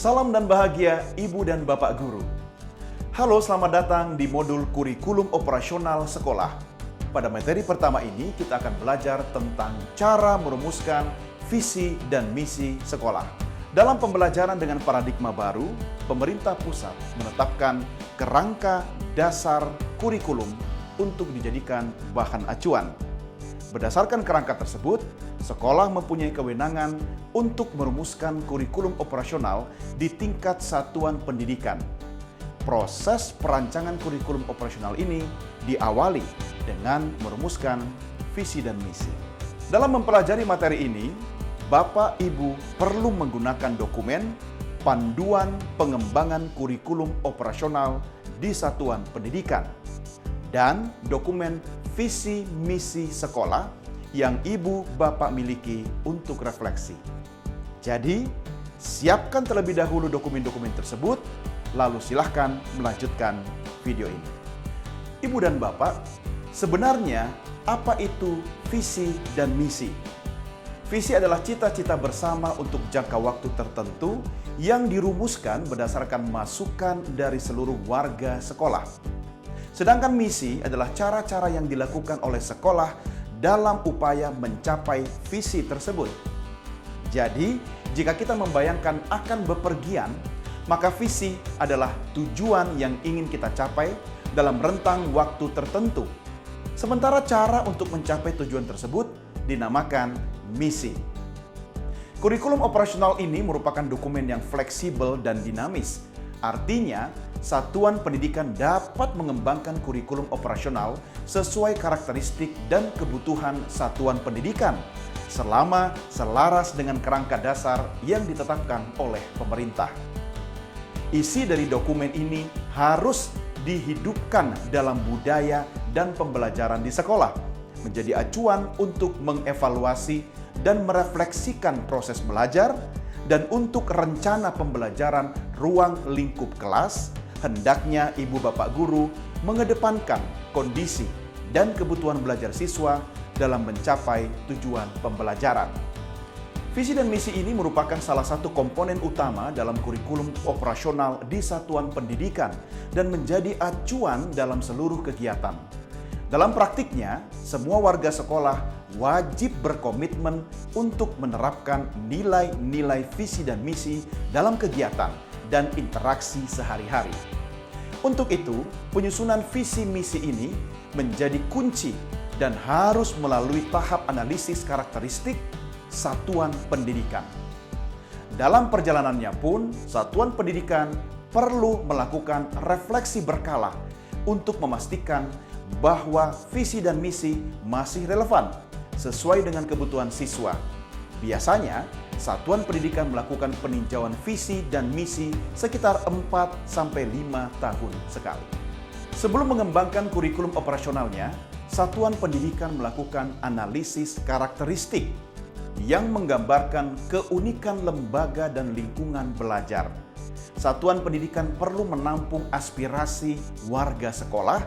Salam dan bahagia Ibu dan Bapak Guru. Halo, selamat datang di modul kurikulum operasional sekolah. Pada materi pertama ini kita akan belajar tentang cara merumuskan visi dan misi sekolah. Dalam pembelajaran dengan paradigma baru, pemerintah pusat menetapkan kerangka dasar kurikulum untuk dijadikan bahan acuan. Berdasarkan kerangka tersebut, sekolah mempunyai kewenangan untuk merumuskan kurikulum operasional di tingkat satuan pendidikan. Proses perancangan kurikulum operasional ini diawali dengan merumuskan visi dan misi. Dalam mempelajari materi ini, Bapak Ibu perlu menggunakan dokumen Panduan Pengembangan Kurikulum Operasional di Satuan Pendidikan dan dokumen Visi Misi Sekolah yang Ibu Bapak miliki untuk refleksi. Jadi, siapkan terlebih dahulu dokumen-dokumen tersebut, lalu silahkan melanjutkan video ini. Ibu dan Bapak, sebenarnya apa itu visi dan misi? Visi adalah cita-cita bersama untuk jangka waktu tertentu yang dirumuskan berdasarkan masukan dari seluruh warga sekolah. Sedangkan misi adalah cara-cara yang dilakukan oleh sekolah dalam upaya mencapai visi tersebut. Jadi, jika kita membayangkan akan bepergian, maka visi adalah tujuan yang ingin kita capai dalam rentang waktu tertentu. Sementara cara untuk mencapai tujuan tersebut dinamakan misi. Kurikulum operasional ini merupakan dokumen yang fleksibel dan dinamis. Artinya, satuan pendidikan dapat mengembangkan kurikulum operasional sesuai karakteristik dan kebutuhan satuan pendidikan selama selaras dengan kerangka dasar yang ditetapkan oleh pemerintah. Isi dari dokumen ini harus dihidupkan dalam budaya dan pembelajaran di sekolah, menjadi acuan untuk mengevaluasi dan merefleksikan proses belajar, dan untuk rencana pembelajaran ruang lingkup kelas, hendaknya Ibu Bapak Guru mengedepankan kondisi dan kebutuhan belajar siswa dalam mencapai tujuan pembelajaran. Visi dan misi ini merupakan salah satu komponen utama dalam kurikulum operasional di satuan pendidikan dan menjadi acuan dalam seluruh kegiatan. Dalam praktiknya, semua warga sekolah wajib berkomitmen untuk menerapkan nilai-nilai visi dan misi dalam kegiatan dan interaksi sehari-hari. Untuk itu, penyusunan visi misi ini menjadi kunci dan harus melalui tahap analisis karakteristik satuan pendidikan. Dalam perjalanannya pun, satuan pendidikan perlu melakukan refleksi berkala untuk memastikan bahwa visi dan misi masih relevan sesuai dengan kebutuhan siswa. Biasanya, satuan pendidikan melakukan peninjauan visi dan misi sekitar 4-5 tahun sekali. Sebelum mengembangkan kurikulum operasionalnya, satuan pendidikan melakukan analisis karakteristik yang menggambarkan keunikan lembaga dan lingkungan belajar. Satuan pendidikan perlu menampung aspirasi warga sekolah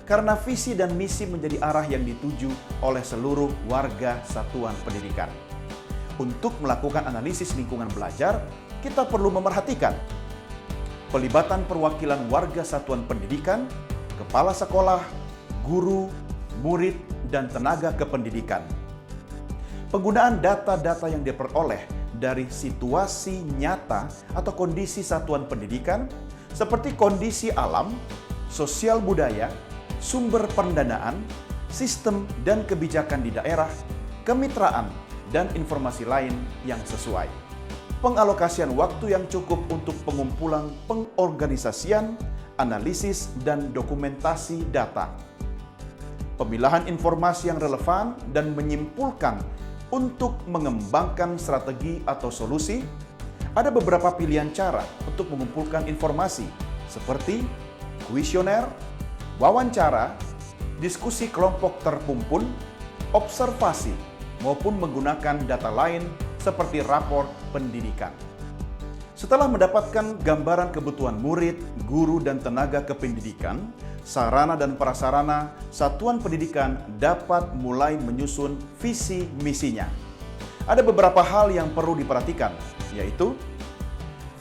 karena visi dan misi menjadi arah yang dituju oleh seluruh warga satuan pendidikan. Untuk melakukan analisis lingkungan belajar, kita perlu memerhatikan pelibatan perwakilan warga satuan pendidikan, kepala sekolah, guru, murid, dan tenaga kependidikan. Penggunaan data-data yang diperoleh dari situasi nyata atau kondisi satuan pendidikan seperti kondisi alam, sosial budaya, sumber pendanaan, sistem dan kebijakan di daerah, kemitraan, dan informasi lain yang sesuai. Pengalokasian waktu yang cukup untuk pengumpulan, pengorganisasian, analisis, dan dokumentasi data. Pemilahan informasi yang relevan dan menyimpulkan untuk mengembangkan strategi atau solusi. Ada beberapa pilihan cara untuk mengumpulkan informasi seperti kuesioner, wawancara, diskusi kelompok terkumpul, observasi, maupun menggunakan data lain seperti rapor pendidikan. Setelah mendapatkan gambaran kebutuhan murid, guru, dan tenaga kependidikan, sarana dan prasarana, satuan pendidikan dapat mulai menyusun visi misinya. Ada beberapa hal yang perlu diperhatikan, yaitu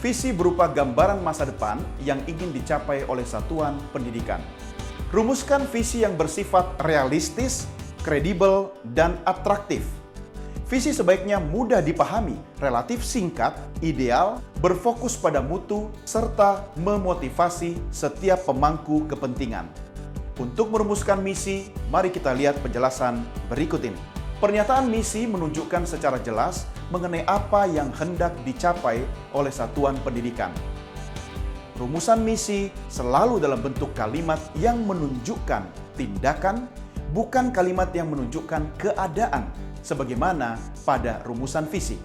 Visi berupa gambaran masa depan yang ingin dicapai oleh satuan pendidikan. Rumuskan visi yang bersifat realistis, kredibel, dan atraktif. Visi sebaiknya mudah dipahami, relatif singkat, ideal, berfokus pada mutu, serta memotivasi setiap pemangku kepentingan. Untuk merumuskan misi, mari kita lihat penjelasan berikut ini. Pernyataan misi menunjukkan secara jelas mengenai apa yang hendak dicapai oleh satuan pendidikan. Rumusan misi selalu dalam bentuk kalimat yang menunjukkan tindakan, bukan kalimat yang menunjukkan keadaan, sebagaimana pada rumusan visi.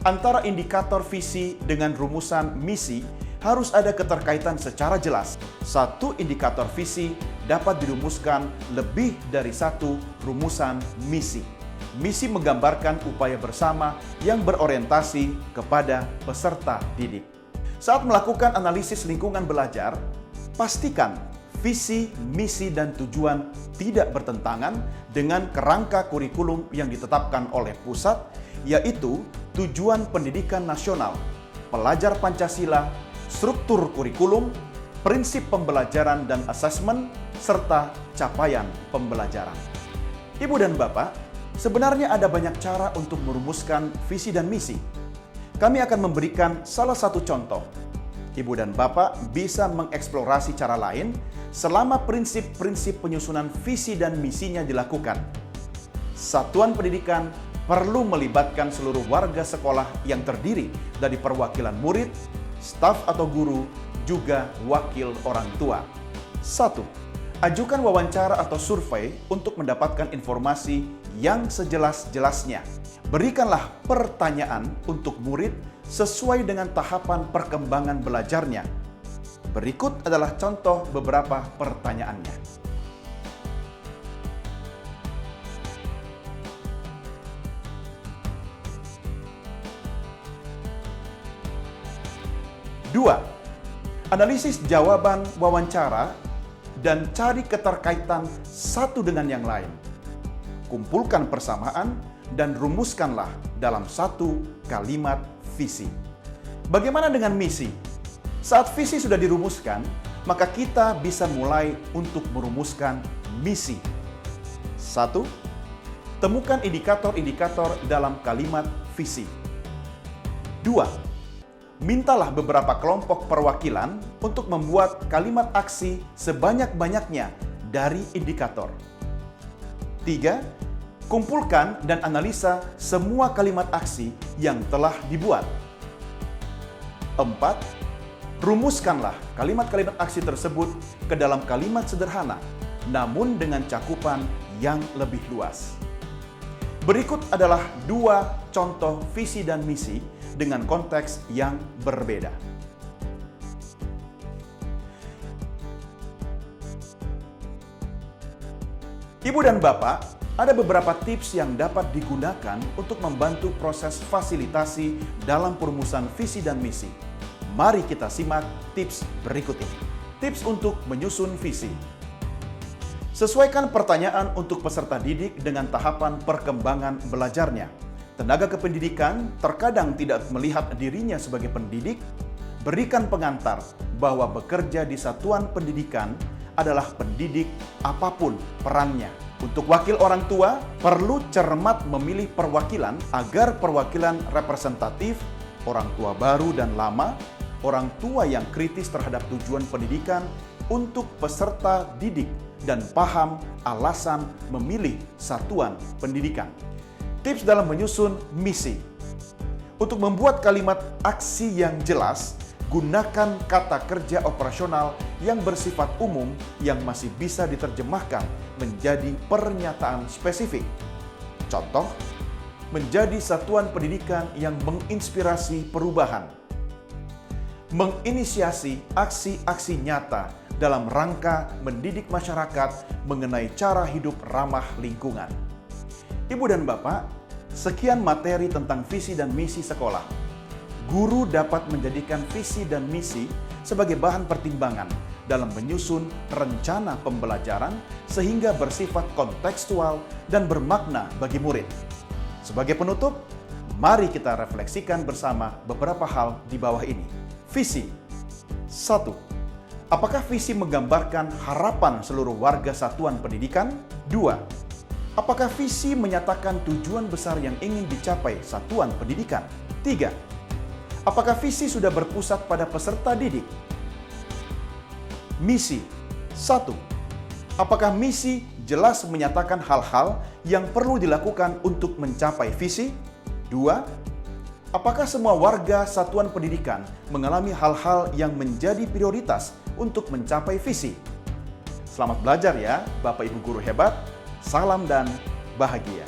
Antara indikator visi dengan rumusan misi harus ada keterkaitan secara jelas. Satu indikator visi dapat dirumuskan lebih dari satu rumusan misi. Misi menggambarkan upaya bersama yang berorientasi kepada peserta didik. Saat melakukan analisis lingkungan belajar, pastikan visi, misi, dan tujuan tidak bertentangan dengan kerangka kurikulum yang ditetapkan oleh pusat, yaitu tujuan pendidikan nasional, pelajar Pancasila, struktur kurikulum, prinsip pembelajaran dan asesmen, serta capaian pembelajaran. Ibu dan Bapak, sebenarnya ada banyak cara untuk merumuskan visi dan misi. Kami akan memberikan salah satu contoh. Ibu dan Bapak bisa mengeksplorasi cara lain selama prinsip-prinsip penyusunan visi dan misinya dilakukan. Satuan pendidikan perlu melibatkan seluruh warga sekolah yang terdiri dari perwakilan murid, staf atau guru, juga wakil orang tua. 1. Ajukan wawancara atau survei untuk mendapatkan informasi yang sejelas-jelasnya. Berikanlah pertanyaan untuk murid sesuai dengan tahapan perkembangan belajarnya. Berikut adalah contoh beberapa pertanyaannya. Dua, analisis jawaban wawancara dan cari keterkaitan satu dengan yang lain. Kumpulkan persamaan dan rumuskanlah dalam satu kalimat visi. Bagaimana dengan misi? Saat visi sudah dirumuskan, maka kita bisa mulai untuk merumuskan misi. 1. Temukan indikator-indikator dalam kalimat visi. 2. Mintalah beberapa kelompok perwakilan untuk membuat kalimat aksi sebanyak-banyaknya dari indikator. 3. Kumpulkan dan analisa semua kalimat aksi yang telah dibuat. 4. Rumuskanlah kalimat-kalimat aksi tersebut ke dalam kalimat sederhana, namun dengan cakupan yang lebih luas. Berikut adalah 2 contoh visi dan misi dengan konteks yang berbeda. Ibu dan Bapak, ada beberapa tips yang dapat digunakan untuk membantu proses fasilitasi dalam perumusan visi dan misi. Mari kita simak tips berikut ini. Tips untuk menyusun visi. Sesuaikan pertanyaan untuk peserta didik dengan tahapan perkembangan belajarnya. Tenaga kependidikan terkadang tidak melihat dirinya sebagai pendidik. Berikan pengantar bahwa bekerja di satuan pendidikan adalah pendidik apapun perannya. Untuk wakil orang tua, perlu cermat memilih perwakilan agar perwakilan representatif, orang tua baru dan lama, orang tua yang kritis terhadap tujuan pendidikan untuk peserta didik dan paham alasan memilih satuan pendidikan. Tips dalam menyusun misi. Untuk membuat kalimat aksi yang jelas, gunakan kata kerja operasional yang bersifat umum yang masih bisa diterjemahkan menjadi pernyataan spesifik. Contoh, menjadi satuan pendidikan yang menginspirasi perubahan. Menginisiasi aksi-aksi nyata dalam rangka mendidik masyarakat mengenai cara hidup ramah lingkungan. Ibu dan Bapak, sekian materi tentang visi dan misi sekolah. Guru dapat menjadikan visi dan misi sebagai bahan pertimbangan dalam menyusun rencana pembelajaran sehingga bersifat kontekstual dan bermakna bagi murid. Sebagai penutup, mari kita refleksikan bersama beberapa hal di bawah ini. Visi. 1. Apakah visi menggambarkan harapan seluruh warga satuan pendidikan? 2. Apakah visi menyatakan tujuan besar yang ingin dicapai satuan pendidikan? 3. Apakah visi sudah berpusat pada peserta didik? Misi. 1. Apakah misi jelas menyatakan hal-hal yang perlu dilakukan untuk mencapai visi? 2. Apakah semua warga satuan pendidikan mengalami hal-hal yang menjadi prioritas untuk mencapai visi? Selamat belajar ya, Bapak Ibu guru hebat. Salam dan bahagia.